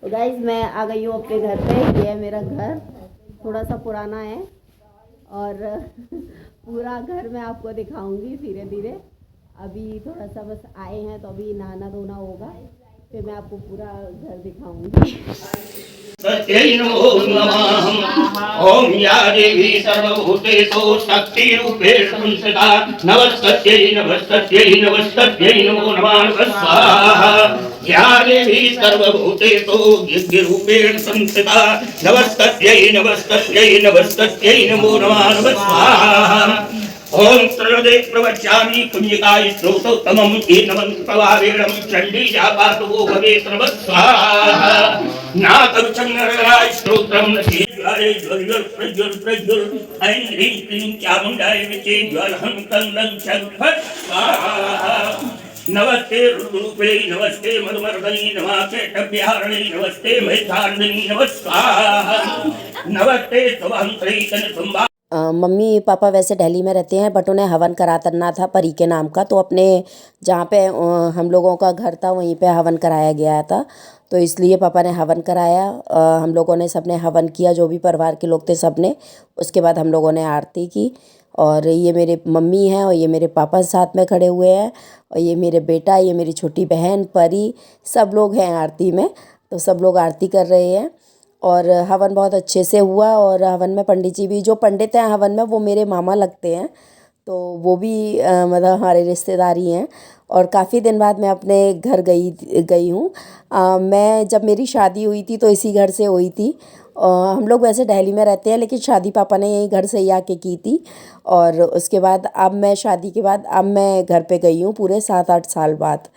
तो गाइज मैं आ गई हूँ अपने घर पे। ये है मेरा घर, थोड़ा सा पुराना है और पूरा घर मैं आपको दिखाऊंगी धीरे धीरे। अभी थोड़ा सा बस आए हैं तो अभी नहाना धोना होगा, फिर मैं आपको पूरा घर दिखाऊंगी। तस्यै नमो नमः। ओम या देवी सर्वभूतेषु शक्तिरूपेण संस्थिता नमस्तस्यै नमस्तस्यै नमस्तस्यै नमो नमः स्वाहा। या देवी सर्वभूतेषु दिव्यरूपेण संस्थिता नमस्तस्यै नमस्तस्यै नमस्तस्यै नमो नमः स्वाहा। ओम सर्वदे प्रवक्ष्यामि पुण्यकाय स्रोतोत्तमं एनमं प्रभावेणं चण्डी जापातु भवे सर्वस्वाहा। नातरुचं नरराय स्तोत्रं नशीद्वारे ज्वल प्रज्वल प्रज्वल ऐं ह्रीं क्लीं चामुण्डाय विचे ज्वलहं कन्दं शङ्खः स्वाहा। नमस्ते रुद्ररूपे नमस्ते मधुमर्दनी नमस्ते टव्याहरणे नमस्ते महिषार्दिनी नमस्कार। नमस्ते शुभंत्री तन मम्मी पापा वैसे दिल्ली में रहते हैं, बट उन्हें हवन कराना था परी के नाम का। तो अपने जहाँ पे हम लोगों का घर था वहीं पे हवन कराया गया था, तो इसलिए पापा ने हवन कराया। हम लोगों ने सबने हवन किया, जो भी परिवार के लोग थे सब ने। उसके बाद हम लोगों ने आरती की। और ये मेरे मम्मी हैं और ये मेरे पापा साथ में खड़े हुए हैं, और ये मेरे बेटा, ये मेरी छोटी बहन परी, सब लोग हैं आरती में। तो सब लोग आरती कर रहे हैं और हवन बहुत अच्छे से हुआ। और हवन में पंडित जी भी, जो पंडित हैं हवन में, वो मेरे मामा लगते हैं, तो वो भी मतलब हमारे रिश्तेदारी हैं। और काफ़ी दिन बाद मैं अपने घर गई हूँ। मैं जब मेरी शादी हुई थी तो इसी घर से हुई थी। हम लोग वैसे दिल्ली में रहते हैं, लेकिन शादी पापा ने यही घर से ही आके की थी। और उसके बाद अब मैं शादी के बाद अब मैं घर पे गई हूँ पूरे 7-8 साल बाद।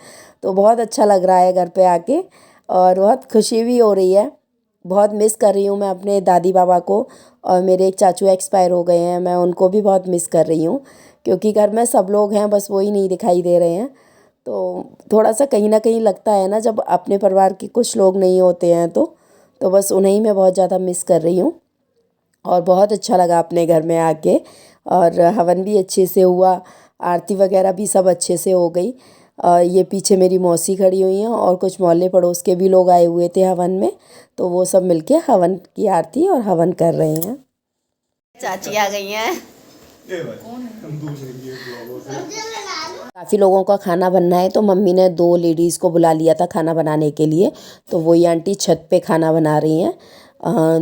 तो बहुत अच्छा लग रहा है घर पे आके, और बहुत खुशी भी हो रही है। बहुत मिस कर रही हूँ मैं अपने दादी बाबा को। और मेरे एक चाचू एक्सपायर हो गए हैं, मैं उनको भी बहुत मिस कर रही हूँ, क्योंकि घर में सब लोग हैं, बस वही नहीं दिखाई दे रहे हैं। तो थोड़ा सा कहीं ना कहीं लगता है ना, जब अपने परिवार के कुछ लोग नहीं होते हैं तो बस उन्हें ही मैं बहुत ज़्यादा मिस कर रही हूँ। और बहुत अच्छा लगा अपने घर में आके, और हवन भी अच्छे से हुआ, आरती वगैरह भी सब अच्छे से हो गई। ये पीछे मेरी मौसी खड़ी हुई हैं और कुछ मोहल्ले पड़ोस के भी लोग आए हुए थे हवन में, तो वो सब मिलके हवन की आरती और हवन कर रहे हैं। चाची आ गई हैं। काफ़ी लोगों का खाना बनना है, तो मम्मी ने 2 लेडीज़ को बुला लिया था खाना बनाने के लिए। तो वही आंटी छत पे खाना बना रही हैं।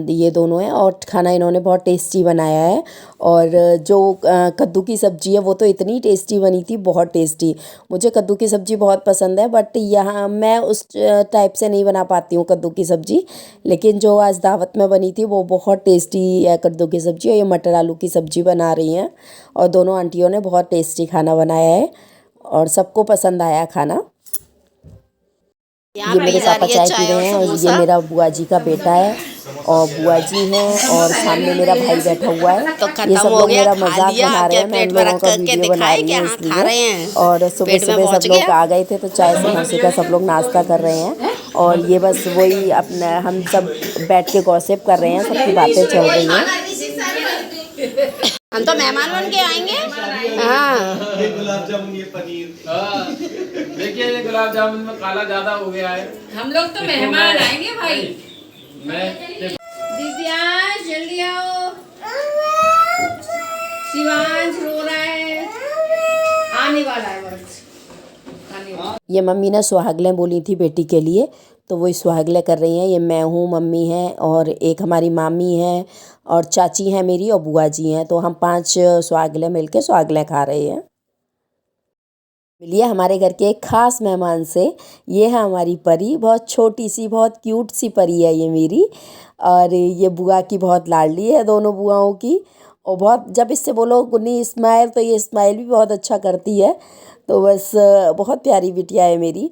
ये दोनों हैं, और खाना इन्होंने बहुत टेस्टी बनाया है। और जो कद्दू की सब्ज़ी है वो तो इतनी टेस्टी बनी थी, बहुत टेस्टी। मुझे कद्दू की सब्ज़ी बहुत पसंद है, बट यहाँ मैं उस टाइप से नहीं बना पाती हूँ कद्दू की सब्ज़ी। लेकिन जो आज दावत में बनी थी वो बहुत टेस्टी है कद्दू की सब्ज़ी। और ये मटर आलू की सब्ज़ी बना रही हैं, और दोनों आंटियों ने बहुत टेस्टी खाना बनाया है और सबको पसंद आया खाना। ये मेरे पापा चाय पी रहे हैं, और ये मेरा बुआ जी का बेटा है, और बुआ जी हैं, और सामने मेरा भाई बैठा हुआ है। तो ये सब लोग मेरा मजाक बना रहे हैं, मैं प्लेट इन में लोगों रख का के वीडियो बना दिखाए रही कि हूँ हाँ खा रहे इसलिए। हैं। और सुबह पेट में सुबह पहुंच सब लोग गया। आ गए थे, तो चाय समोसे का सब लोग नाश्ता कर रहे हैं। और ये बस वही अपना हम सब बैठ के गॉसिप कर रहे हैं, सबकी बातें चल रही हैं। हम तो मेहमान बन के आएंगे। हाँ ये गुलाब जामुन, ये पनीर। देखिए ये गुलाब जामुन में काला ज्यादा हो गया है। हम लोग तो मेहमान आएंगे भाई। मैं दिव्यांश जल्दी आओ, शिवांश रो रहा है, आने वाला है बस, आने वाला। ये मम्मी ने सुहागलें बोली थी बेटी के लिए, तो वही सुहागलें कर रही हैं। ये मैं हूँ, मम्मी है, और एक हमारी मामी है, और चाची हैं मेरी, और बुआ जी हैं। तो हम 5 सुहागलें मिलके सुहागलें खा रहे हैं। मिलिए हमारे घर के एक ख़ास मेहमान से। ये है हमारी परी, बहुत छोटी सी, बहुत क्यूट सी परी है ये मेरी। और ये बुआ की बहुत लाडली है, दोनों बुआओं की। और बहुत, जब इससे बोलो गुन्नी स्माइल, तो ये स्माइल भी बहुत अच्छा करती है। तो बस बहुत प्यारी बिटिया है मेरी।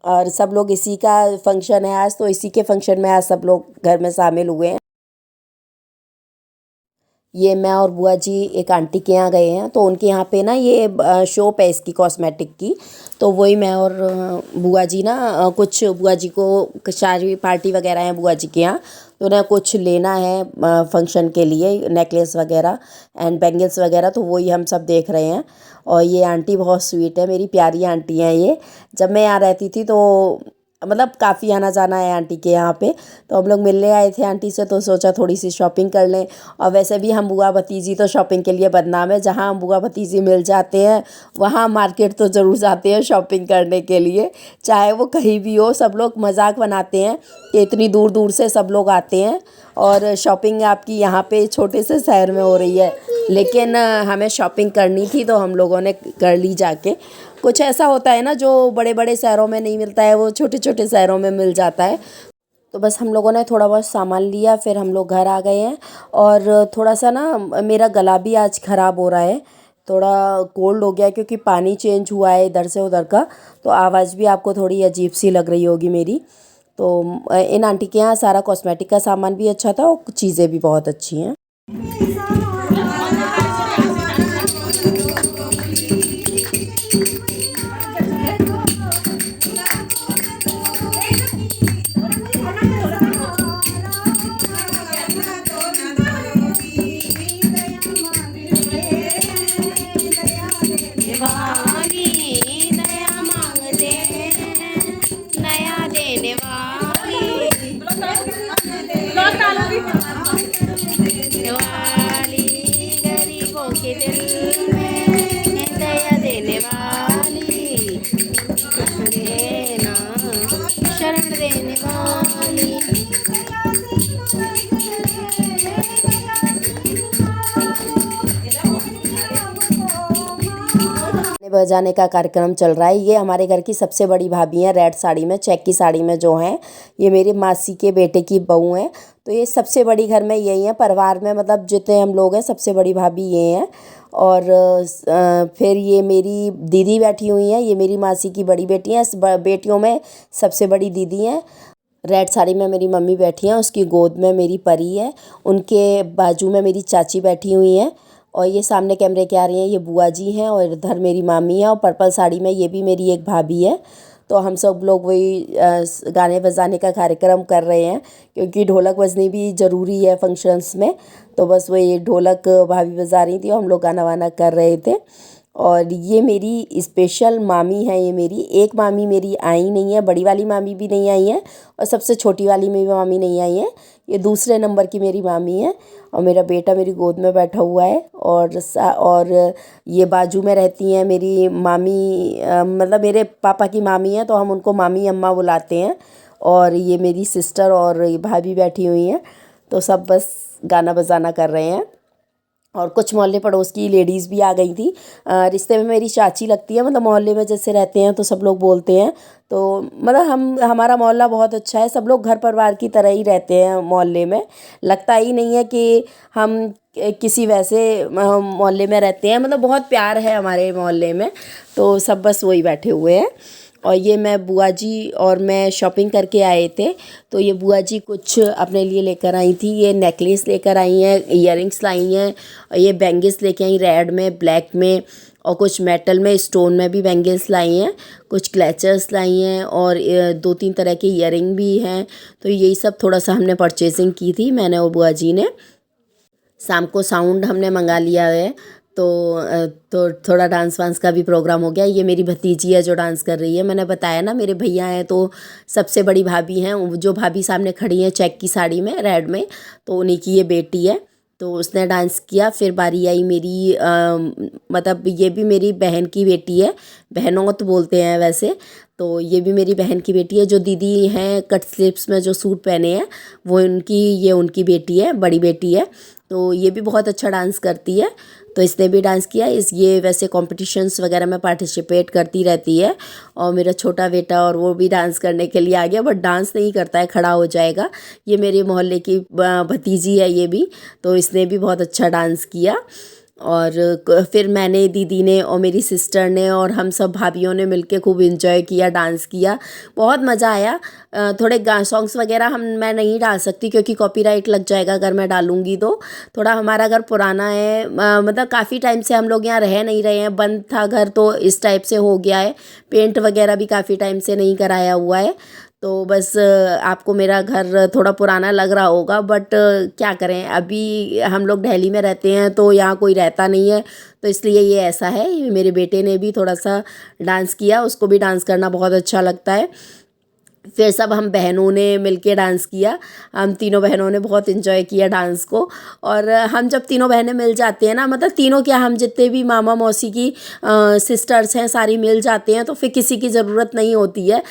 और सब लोग, इसी का फंक्शन है आज, तो इसी के फंक्शन में आज सब लोग घर में शामिल हुए हैं। ये मैं और बुआ जी एक आंटी के यहाँ गए हैं, तो उनके यहाँ पे ना ये शॉप है इसकी कॉस्मेटिक की। तो वही मैं और बुआ जी ना कुछ, बुआ जी को शादी पार्टी वगैरह है बुआ जी के यहाँ, तो उन्हें कुछ लेना है फंक्शन के लिए, नेकलेस वगैरह एंड बैंगल्स वगैरह। तो वही हम सब देख रहे हैं। और ये आंटी बहुत स्वीट है, मेरी प्यारी आंटी हैं ये। जब मैं यहाँ रहती थी तो मतलब काफ़ी आना जाना है आंटी के यहाँ पे। तो हम लोग मिलने आए थे आंटी से, तो सोचा थोड़ी सी शॉपिंग कर लें। और वैसे भी हम बुआ भतीजी तो शॉपिंग के लिए बदनाम है, जहाँ हम बुआ भतीजी मिल जाते हैं वहाँ मार्केट तो ज़रूर जाते हैं शॉपिंग करने के लिए, चाहे वो कहीं भी हो। सब लोग मजाक बनाते हैं कि इतनी दूर दूर से सब लोग आते हैं और शॉपिंग आपकी यहाँ पे छोटे से शहर में हो रही है, लेकिन हमें शॉपिंग करनी थी तो हम लोगों ने कर ली जाके। कुछ ऐसा होता है ना जो बड़े बड़े शहरों में नहीं मिलता है, वो छोटे छोटे शहरों में मिल जाता है। तो बस हम लोगों ने थोड़ा बहुत सामान लिया, फिर हम लोग घर आ गए हैं। और थोड़ा सा ना मेरा गला भी आज ख़राब हो रहा है, थोड़ा कोल्ड हो गया क्योंकि पानी चेंज हुआ है इधर से उधर का, तो आवाज़ भी आपको थोड़ी अजीब सी लग रही होगी मेरी। तो इन आंटी के यहाँ सारा कॉस्मेटिक का सामान भी अच्छा था और चीज़ें भी बहुत अच्छी हैं। वाली दया मांगते नया देने वाली गरीबों के दिल में दया देने वाली, देना शरण देने वाली। बजाने का कार्यक्रम चल रहा है। ये हमारे घर की सबसे बड़ी भाभी हैं, रेड साड़ी में, चेक की साड़ी में जो हैं। ये मेरी मासी के बेटे की बहू हैं। तो ये सबसे बड़ी घर में यही है, परिवार में मतलब जितने हम लोग हैं सबसे बड़ी भाभी ये हैं। और फिर ये मेरी दीदी बैठी हुई हैं, ये मेरी मासी की बड़ी बेटी हैं। बेटियों में सबसे बड़ी दीदी हैं। रेड साड़ी में मेरी मम्मी बैठी हैं, उसकी गोद में मेरी परी है, उनके बाजू में मेरी चाची बैठी हुई हैं। और ये सामने कैमरे के आ रही हैं, ये बुआ जी हैं, और इधर मेरी मामी है। और पर्पल साड़ी में ये भी मेरी एक भाभी है। तो हम सब लोग वही गाने बजाने का कार्यक्रम कर रहे हैं, क्योंकि ढोलक बजनी भी ज़रूरी है फंक्शंस में। तो बस वही ढोलक भाभी बजा रही थी और हम लोग गाना वाना कर रहे थे। और ये मेरी स्पेशल मामी है, ये मेरी एक मामी मेरी आई नहीं है, बड़ी वाली मामी भी नहीं आई है और सबसे छोटी वाली मेरी मामी नहीं आई है। ये दूसरे नंबर की मेरी मामी है। और मेरा बेटा मेरी गोद में बैठा हुआ है। और ये बाजू में रहती हैं मेरी मामी, मतलब मेरे पापा की मामी है, तो हम उनको मामी अम्मा बुलाते हैं। और ये मेरी सिस्टर और ये भाभी बैठी हुई हैं। तो सब बस गाना बजाना कर रहे हैं। और कुछ मोहल्ले पड़ोस की लेडीज़ भी आ गई थी। रिश्ते में मेरी चाची लगती है, मतलब मोहल्ले में जैसे रहते हैं तो सब लोग बोलते हैं। तो मतलब हमारा मोहल्ला बहुत अच्छा है, सब लोग घर परिवार की तरह ही रहते हैं मोहल्ले में। लगता ही नहीं है कि हम किसी वैसे मोहल्ले में रहते हैं, मतलब बहुत प्यार है हमारे मोहल्ले में। तो सब बस वही बैठे हुए हैं। और ये मैं बुआ जी और मैं शॉपिंग करके आए थे। तो ये बुआ जी कुछ अपने लिए लेकर आई थी। ये नेकलेस लेकर आई हैं, इयररिंग्स लाई हैं, और ये बैंगल्स लेके आई रेड में, ब्लैक में, और कुछ मेटल में स्टोन में भी बैंगल्स लाई हैं, कुछ क्लचर्स लाई हैं, और 2-3 तरह के इयररिंग भी हैं। तो यही सब थोड़ा सा हमने परचेजिंग की थी, मैंने और बुआ जी ने। शाम को साउंड हमने मंगा लिया है। तो थोड़ा डांस वांस का भी प्रोग्राम हो गया। ये मेरी भतीजी है जो डांस कर रही है। मैंने बताया ना मेरे भैया हैं, तो सबसे बड़ी भाभी हैं, जो भाभी सामने खड़ी हैं चेक की साड़ी में, रेड में, तो उन्हीं की ये बेटी है। तो उसने डांस किया। फिर बारी आई मेरी मतलब ये भी मेरी बहन की बेटी है, बहनों तो बोलते हैं वैसे। तो ये भी मेरी बहन की बेटी है। जो दीदी हैं कट स्लीव्स में जो सूट पहने हैं वो ये उनकी बेटी है, बड़ी बेटी है। तो ये भी बहुत अच्छा डांस करती है, तो इसने भी डांस किया। ये वैसे कॉम्पिटिशन्स वगैरह में पार्टिसिपेट करती रहती है। और मेरा छोटा बेटा और वो भी डांस करने के लिए आ गया, बट डांस नहीं करता है, खड़ा हो जाएगा। ये मेरे मोहल्ले की भतीजी है ये भी, तो इसने भी बहुत अच्छा डांस किया। और फिर मैंने, दीदी ने और मेरी सिस्टर ने और हम सब भाभीयों ने मिलके खूब एंजॉय किया, डांस किया, बहुत मज़ा आया। थोड़े सॉन्ग्स वगैरह मैं नहीं डाल सकती क्योंकि कॉपीराइट लग जाएगा अगर मैं डालूँगी तो। थोड़ा हमारा घर पुराना है, मतलब काफ़ी टाइम से हम लोग यहाँ रह नहीं रहे हैं, बंद था घर, तो इस टाइप से हो गया है। पेंट वगैरह भी काफ़ी टाइम से नहीं कराया हुआ है। तो बस आपको मेरा घर थोड़ा पुराना लग रहा होगा, बट क्या करें, अभी हम लोग दिल्ली में रहते हैं तो यहाँ कोई रहता नहीं है, तो इसलिए ये ऐसा है। मेरे बेटे ने भी थोड़ा सा डांस किया, उसको भी डांस करना बहुत अच्छा लगता है। फिर सब हम बहनों ने मिलके डांस किया। हम तीनों बहनों ने बहुत इन्जॉय किया डांस को। और हम जब तीनों बहनें मिल जाती हैं ना, मतलब तीनों क्या, हम जितने भी मामा मौसी की सिस्टर्स हैं सारी मिल जाते हैं, तो फिर किसी की ज़रूरत नहीं होती है।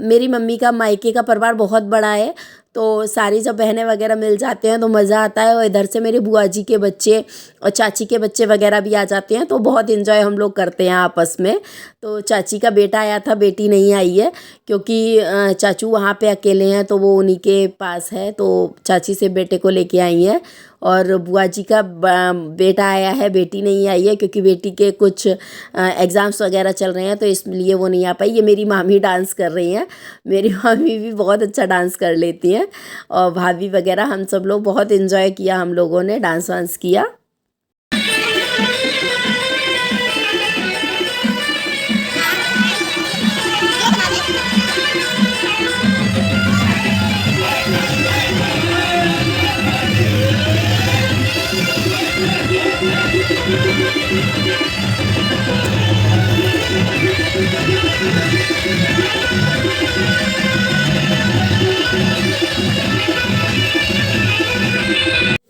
मेरी मम्मी का मायके का परिवार बहुत बड़ा है, तो सारी जब बहनें वगैरह मिल जाते हैं तो मज़ा आता है। और इधर से मेरे बुआ जी के बच्चे और चाची के बच्चे वगैरह भी आ जाते हैं, तो बहुत इन्जॉय हम लोग करते हैं आपस में। तो चाची का बेटा आया था, बेटी नहीं आई है, क्योंकि चाचू वहाँ पे अकेले हैं, तो वो उन्हीं के पास है, तो चाची से बेटे को लेके आई हैं। और बुआ जी का बेटा आया है, बेटी नहीं आई है, क्योंकि बेटी के कुछ एग्ज़ाम्स वगैरह चल रहे हैं, तो इसलिए वो नहीं आ पाई। ये मेरी मामी डांस कर रही हैं। मेरी मामी भी बहुत अच्छा डांस कर लेती हैं, और भाभी वगैरह हम सब लोग बहुत इन्जॉय किया, हम लोगों ने डांस वांस किया।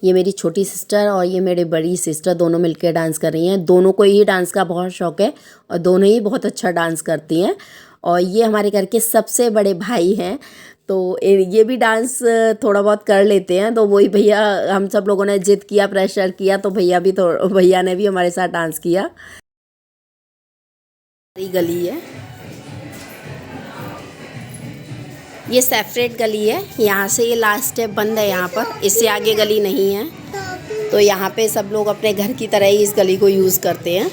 ये मेरी छोटी सिस्टर और ये मेरी बड़ी सिस्टर दोनों मिलकर डांस कर रही हैं। दोनों को ही डांस का बहुत शौक़ है और दोनों ही बहुत अच्छा डांस करती हैं। और ये हमारे घर के सबसे बड़े भाई हैं, तो ये भी डांस थोड़ा बहुत कर लेते हैं। तो वही भैया, हम सब लोगों ने जिद किया, प्रेशर किया, तो भैया ने भी हमारे साथ डांस किया। ये गली है, ये सेपरेट गली है, यहाँ से ये लास्ट स्टेप बंद है यहाँ पर, इससे आगे गली नहीं है। तो यहाँ पे सब लोग अपने घर की तरह ही इस गली को यूज़ करते हैं।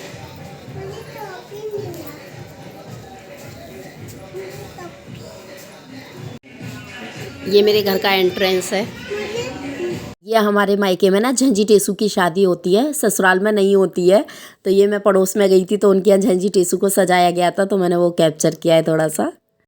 ये मेरे घर का एंट्रेंस है। ये हमारे मायके में ना झंझी टेसू की शादी होती है, ससुराल में नहीं होती है। तो ये मैं पड़ोस में गई थी, तो उनके यहाँ झंझी टेसू को सजाया गया था, तो मैंने वो कैप्चर किया है थोड़ा सा।